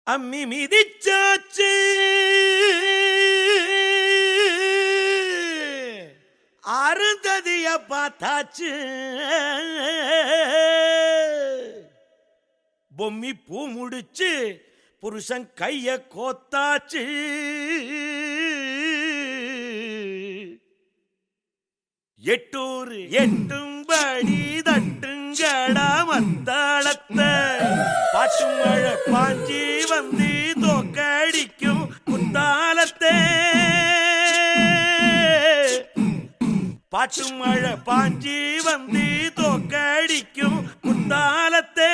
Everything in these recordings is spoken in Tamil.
அம்மி மிதிச்சாச்சு அருந்ததிய பார்த்தாச்சு பொம்மி பூ முடிச்சு புருஷன் கைய கோத்தாச்சு எட்டூர் எட்டும்படி தட்டுங்கடா மத்தாளத்தை பாட்டு மழை பாஞ்சி வந்து தோக்கடிக்கும் குத்தாலத்தை பாட்டு மழை பாஞ்சி வந்து தோக்கடிக்கும் குத்தாலத்தை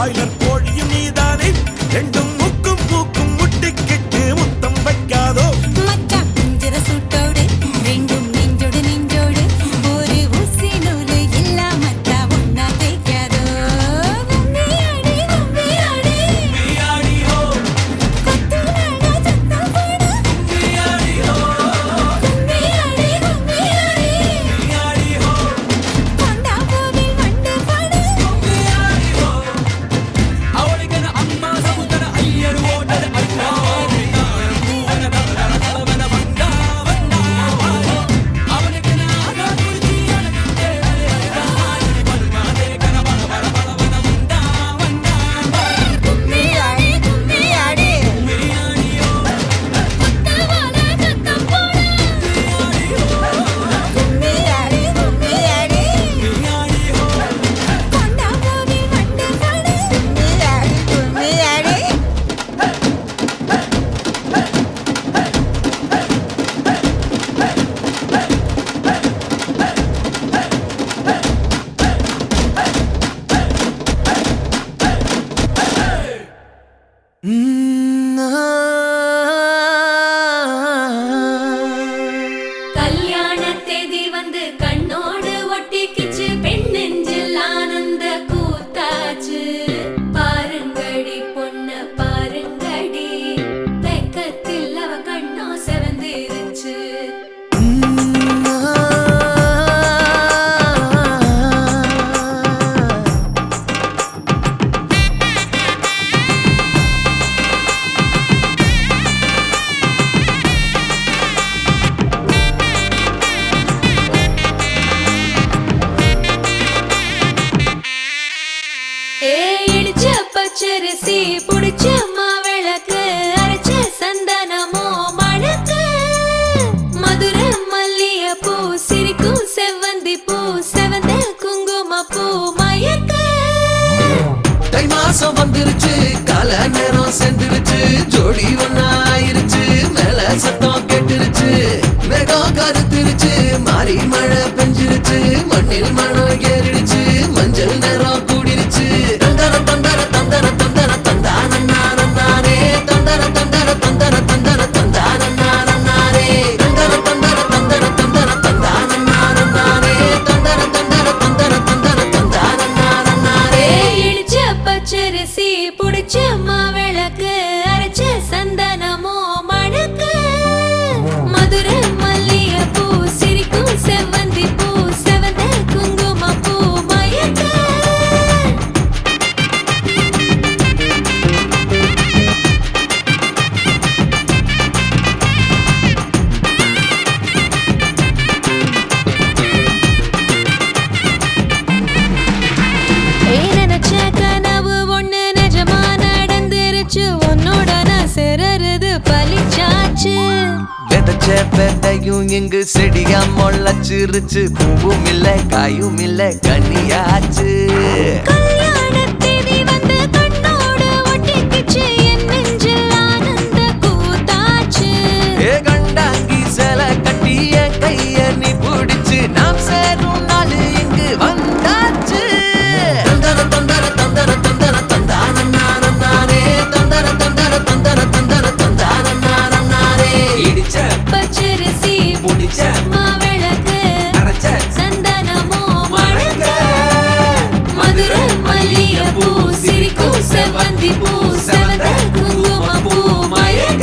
பாய்லர் கோழியும் நீதானே ரெண்டும் முக்கும் மூக்கும் முட்டிக்கிட்டு முத்தம் வைக்காதோ மச்சான் பிஞ்சர சூட்டோடு ரெண்டும் நெஞ்சோடு நெஞ்சோடு ஒரு ஊசி நூலு இல்லாமத்தா ஒன்னா தேய்க்காதோ கும்மியாடி கும்மியாடி கும்மியாடி ஹோ கத்துனாடா சத்தம் போடு கும்மியாடி ஹோ கும்மியாடி கும்மியாடி கும்மியாடி ஹோ கொண்டா கோவில் வண்டு பாடு கும்மியாடி ஹோ அவளுக்கென அம்மா சமுத்திர ஐயர் ஓட்டது அண்ணா பூவன தலவன வண்டா வண்டா அவனுக்கென ஆகா குருஜி அழகிட்டே பல்மாதே கனவன பலவன வண்டா வண்டா கும்மியாடி கும்மியாடி கும்மியாடி ஹோ கத்தவால சத்தம் போடு கும்மியாடி கும்மியாடி கும்மியாடி ஹோ கொண்டா கோவில் வண்டு பாடு கும்மியாடி கும்மியாடி கல்யாண தேதி வந்து கண்ணோடு ஒட்டிக்கிச்சு பெண் நெஞ்சில் ஆனந்த கூத்தாச்சு பாருங்கடி பொண்ண பாருங்கடி வெக்கத்தில் அவ கண்ணோ செவந்திருச்சு இடிச்ச பச்சரிசி புடிச்ச மாவிளக்கு அரைச்ச சந்தனமோ மணக்கு மதுர மல்லிய பூ சிரிக்கும் செவ்வந்தி பூ செவந்த குங்கும பூ மயக்க தை மாசம் வந்துருச்சு கால நேரம் சென்றுருச்சு ஜோடி ஒன்னாயிருச்சு மேல சத்தம் கெட்டுருச்சு மேகம் கருத்துருச்சு மாறி மழை பெஞ்சிருச்சு மண்ணில் மணம் ஏறிடுச்சு மஞ்சள் நேரம் கூடிருச்சு தந்தர தந்தர தந்தர தந்தர தந்தானே தந்தர தந்தர தந்தர தந்தர தந்தானே தந்தர தந்தர தந்தர தந்தர தந்தானே தந்தர தந்தர தந்தர தந்தர தந்தானே இடிச்ச பச்சரிசி புடிச்ச மாவிளக்கு அரைச்ச சந்தனமோ மணக்கு மதுர மல்லிய பூ சிரிக்கும் செவ்வந்தி பூ செவந்த குங்கும பூ மயக்க நினைச்ச கனவு ஒண்ணு நிஜமா நடந்துருச்சு உன்னோட நான் சிறருது பலிச்சாச்சு விதைச்ச விதையும் இங்கு செடியா முளைச்சிருச்சு பூவும் இல்ல காயும் இல்ல கனியாச்சு கல்யாண தேதி வந்து கண்ணோடு ஒட்டிக்கிச்சு என் நெஞ்சில் ஆனந்த கூத்தாச்சு ஏ கண்டாங்கி சில கட்டிய கைய நீ பிடிச்சு நாம் சேரும் நாள் இங்கு வந்தாச்சு தந்தர தந்தர தந்தர தந்தர தந்தானே தந்தர தந்தர தந்தர தந்தர தந்தானே இடிச்ச பச்சரிசி முடிச்ச மாவிளக்கு அரைச்ச சந்தனமோ மணக்க மதுர மல்லிய பூ சிரிக்கும் செவ்வந்தி பூ செவந்த குங்கும பூ மயக்க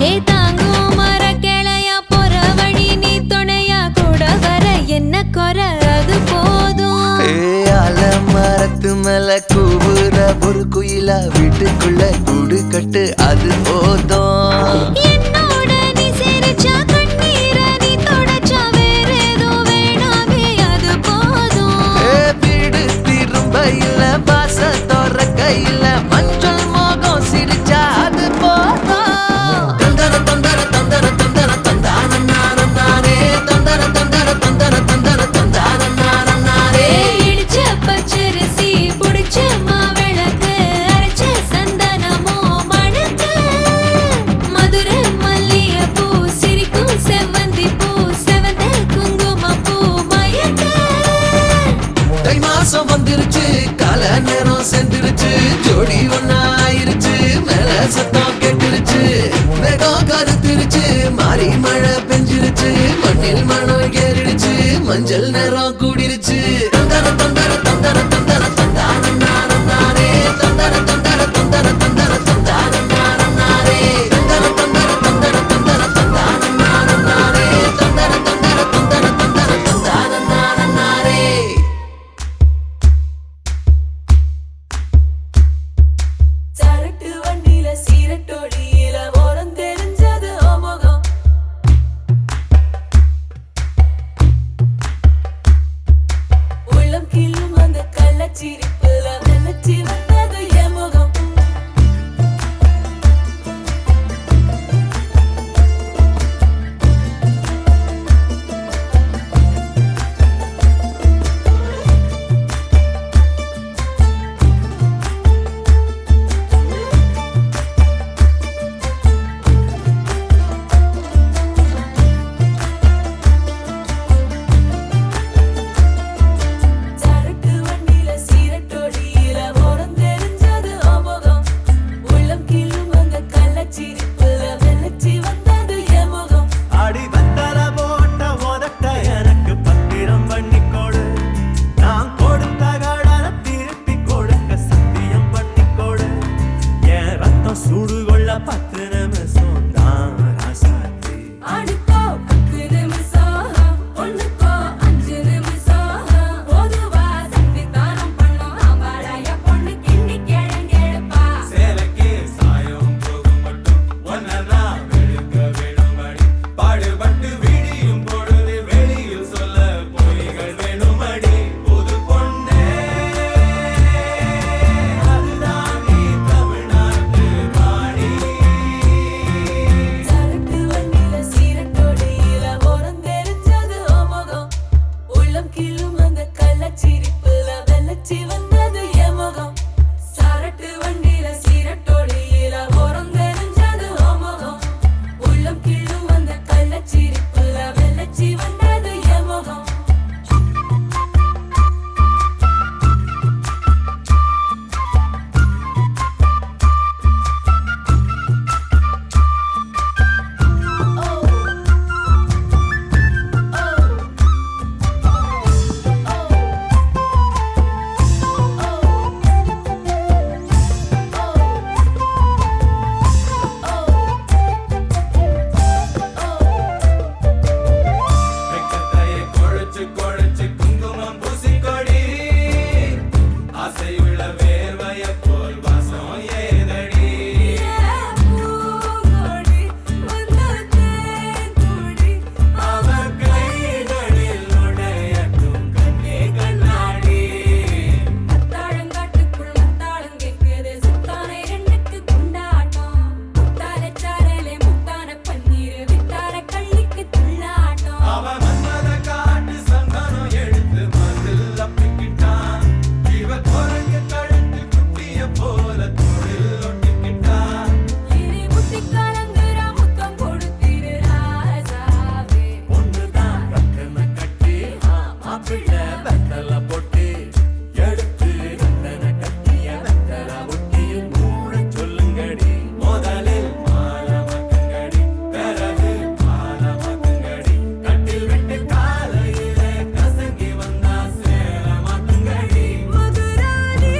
ஏ தாங்கும் மர கிளையா போற வழி நீ துணையா கூட வர என்ன குறை அது போதும் மரத்து மேல கூவுற ஒரு குயிலா வீட்டுக்குள்ள கூடு கட்டு அது போதும் என்னோட நீ சிரிச்சா கண்ணீர நீ தொடச்சா வேற ஏதோ வேணாமே அது போதும் வீடு திரும்ப இல்ல பாச தோற கை ஜோடி ஒன்னாயிருச்சு மேல சத்தம் கெட்டுருச்சு வேகம் கருத்துருச்சு மாறி மழை பெஞ்சிருச்சு மண்ணில் மணம் ஏறிடுச்சு மஞ்சள் நேரம் கூடிருச்சு தந்தர தந்தர தந்தர தந்தர தந்தான நானே தந்தர தந்தர தந்தர தந்தர தந்தான நானே தந்தர தந்தர தந்தர தந்தர தந்தான நானே தந்தர தந்தர தந்தர தந்தர தந்தான நானே சரட்டு வண்டியில சீரட்டோடியில ஓரம் தெரிஞ்சது ஓமுகம் உள்ளம் கிள்ளும் அந்த கள்ளச்சிரிப்புல நினைச்சி வந்தது என் முகம் சரட்டு வண்டியில சீரட்டோடியில ஓரம் தெரிஞ்சது ஓமுகம் உள்ளம் கிள்ளும் அந்த கள்ளச்சிரிப்புல நினைச்சி வந்தது என் முகம் அடி வந்தல போட்ட உதட்ட எனக்கு பத்திரம் பண்ணி கொடு நான் கொடுத்த கடனை திருப்பி கொடுக்க சத்தியம் பண்ணி கொடு என் ரத்தம் சூடு கொள்ள 10 நிமிஷம் தான் ராசாத்தி அடுக்கோ 10 நிமிஷம் ஒண்ணுக்கோ 5 நிமிஷம் பொதுவா சந்தித்தானம் பண்ணோம் ஆம்பளைய பொண்ணு கிண்டி கேளுங்கேப்பா சேலைக்கு சாயம் போகும் மட்டும் ஒன்னதான் வெளுக்க வேணுமடி பாடுபட்டு விடியும் பொழுது வெளியில் சொல்ல பொய்கள் வேணுமடி புது பொண்ணே அதுதான் நீ தமிழ்நாட்டு வாணி சரட்டு வண்டியில சீரட்டோடியில ஓரம் தெரிஞ்சது ஓமுகம் உள்ளம் கிள்ளும் அந்த கள்ளச்சிரிப்புல வெள்ளச்சி வந்தது என் முகம் சரட்டு வண்டியில சீரட்டோடியில ஓரம் தெரிஞ்சது ஓமுகம் உள்ளம் கிள்ளும் அந்த கள்ளச்சிரிப்புல வெள்ளச்சி வந்தது என் முகம் வெக்கத்தையே குழைச்சு குழைச்சு குங்குமம் பூசிக்கொடி ஆசையுள்ள வேர்வைய போல் வாசம் ஏதடி பூங்கொடி வந்ததே கொடி அவ கைகளில் நுழையட்டும் கண்ணே கண்ணாடி மத்தாளங்காட்டுக்குள் மத்தாளம் கேட்குது சுத்தானை ரெண்டுக்கு குண்டாட்டம் முத்தார சாரலே முத்தான பன்னீர் வித்தார கள்ளிக்கு துள்ளாட்டம் அவ மன்மத காட்டு சந்தனம் எடுத்து மதில் அப்பிக்கிட்டான் இவ குரங்கு கழுத்து குட்டிய போல தொழில் ஒட்டிக்கிட்டான் இனி முட்டி கலங்குற முத்தம் கொடுத்திரு ராசாவே ஒண்ணுதான் ரத்தன கட்டி மாப்பிள்ளை வெத்தல பொட்டி எடுத்து ரத்தன கட்டிய வெத்தல ஒட்டியில் மூட சொல்லுங்கடி முதலில் மாலமக்கங்கடி பிறகு மாலமக்கங்கடி கட்டில் விட்டு காலையிலே கசங்கி வந்தா சேலமாக்குங்கடி மதுராணி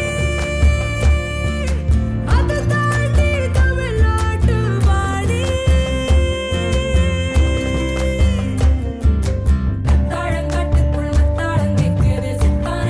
அது தாண்டி தமிழ்நாட்டு வாடி மத்தாளங்காட்டுக்குள் மத்தாளம் கேட்குது சுத்தானை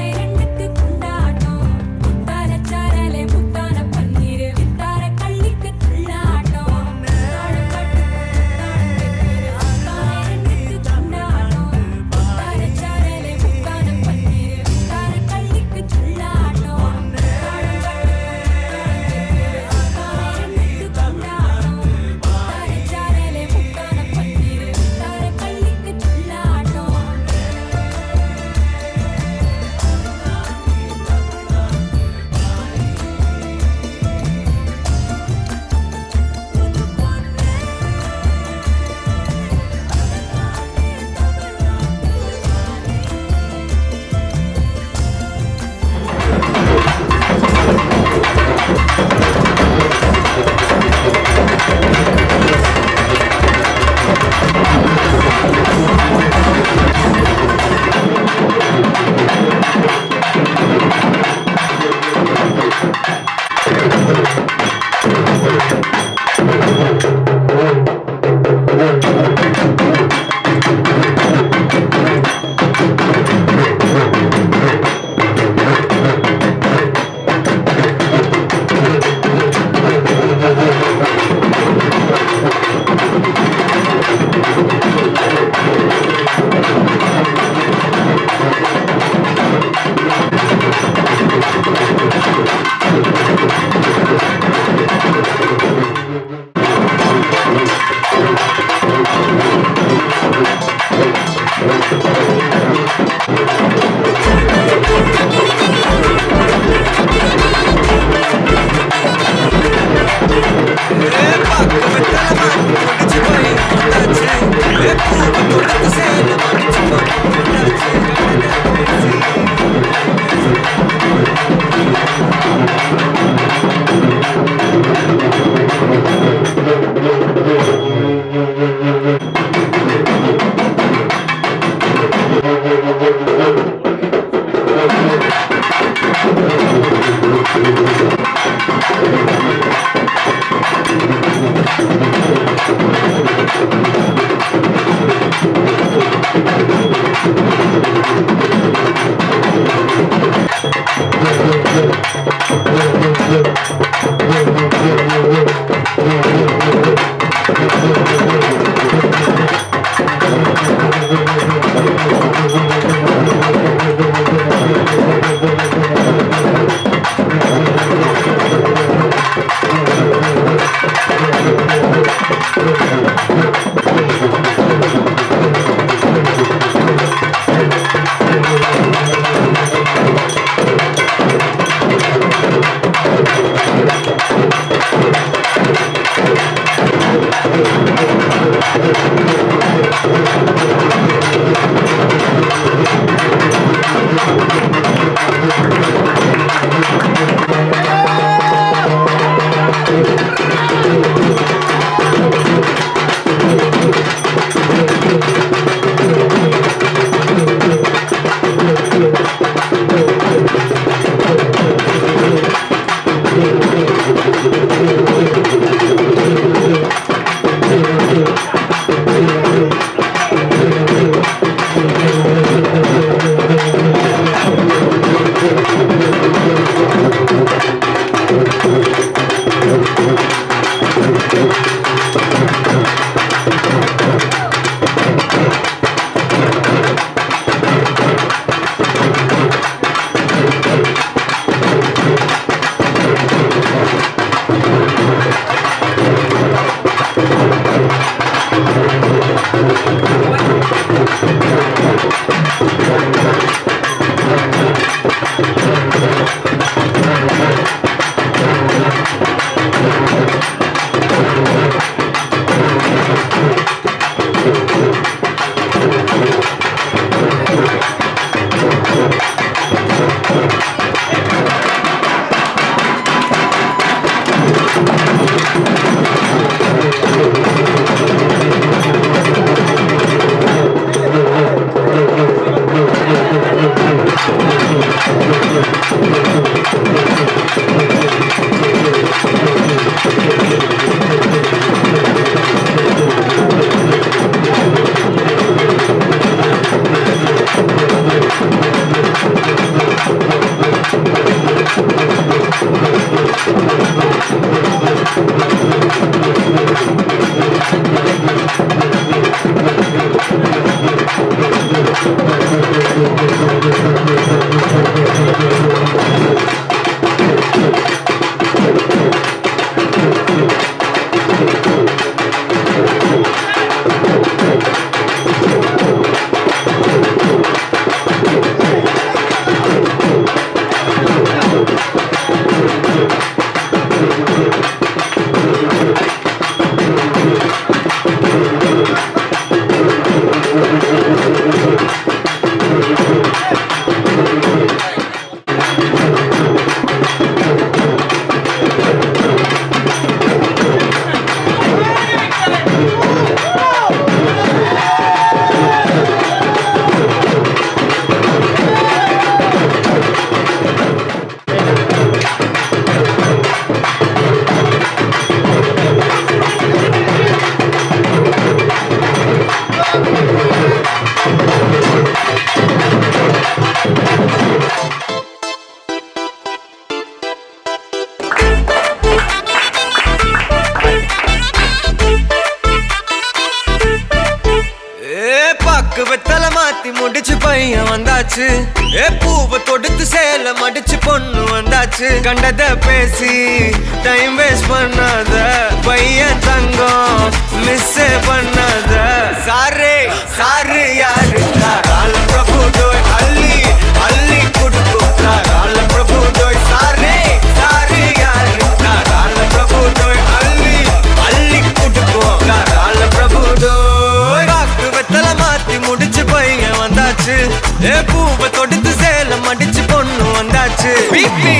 பூவை தொடுத்து சேல மடிச்சு பொண்ணு வந்தாச்சு முடிச்சு பையன் வந்தாச்சு. பூவை தொடுத்து சேல மடிச்சு பொண்ணு வந்தாச்சு. கண்டத பேசி டைம் வேஸ்ட் பண்ணாத பையன் தங்கம் மிஸ் பண்ணாத. சாரு சாரு யாரு கால பிரபு டோய் அள்ளி அள்ளி குடுக்கும் கால பிரபு டோய். சாரே சாரு யாரு கால பிரபு டோய் அள்ளி அள்ளி குடுக்கும் கால பிரபு டோய். பூவை தொடுத்து சேலம் அடிச்சு பொண்ணு வந்தாச்சு பிபி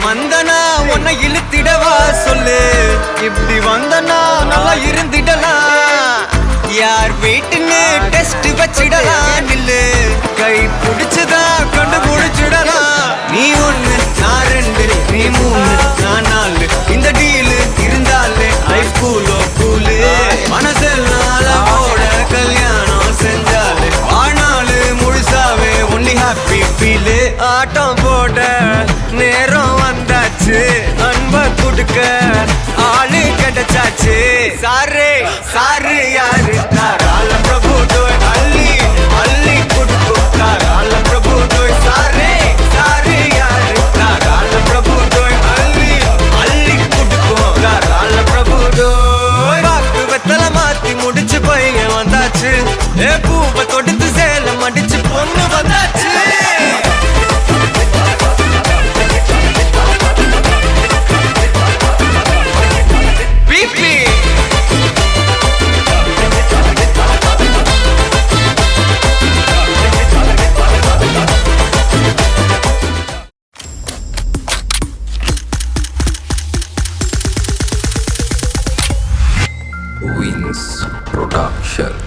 மந்தனா உன்னை இழுத்திடவா சொல்லு இப்படி வந்தனா நல்லா இருந்திடலாம் யார் வீட்டுன்னு டெஸ்ட் வச்சிடலாம் நில்லு கை பிடிச்சதா கண்டு முடிச்சிடலாம் நீ ஒண்ணு நான் ரெண்டு நீ மூணு நான் நாலு இந்த டீலு இருந்தாலே லைஃப் கூலோ கூலு மனசெல்லாம் போட கல்யாணம் செஞ்சாலே ஆனாலு முழுசாவே ஒன்லி ஹாப்பி ஃபீலு ஆட்டம் போட நேரம் வந்தாச்சு அன்ப கொடுக்க ஆளு கிடைச்சாச்சு சாரு சாரு யாரு தாராள பிரபு டோய் அள்ளி அள்ளி கொடுக்கும் தாராள பிரபு டோய் சாரு சாரு யாரு தாராள பிரபு டோய் அள்ளி அள்ளி கொடுக்கும் தாராள பிரபு டோய் பாக்கு வெத்தல மாத்தி முடிச்சு பையன் வந்தாச்சு ஏ பூவை தொடுத்து சேலம் அடிச்சு பொண்ணு வந்தாச்சு Wings Production.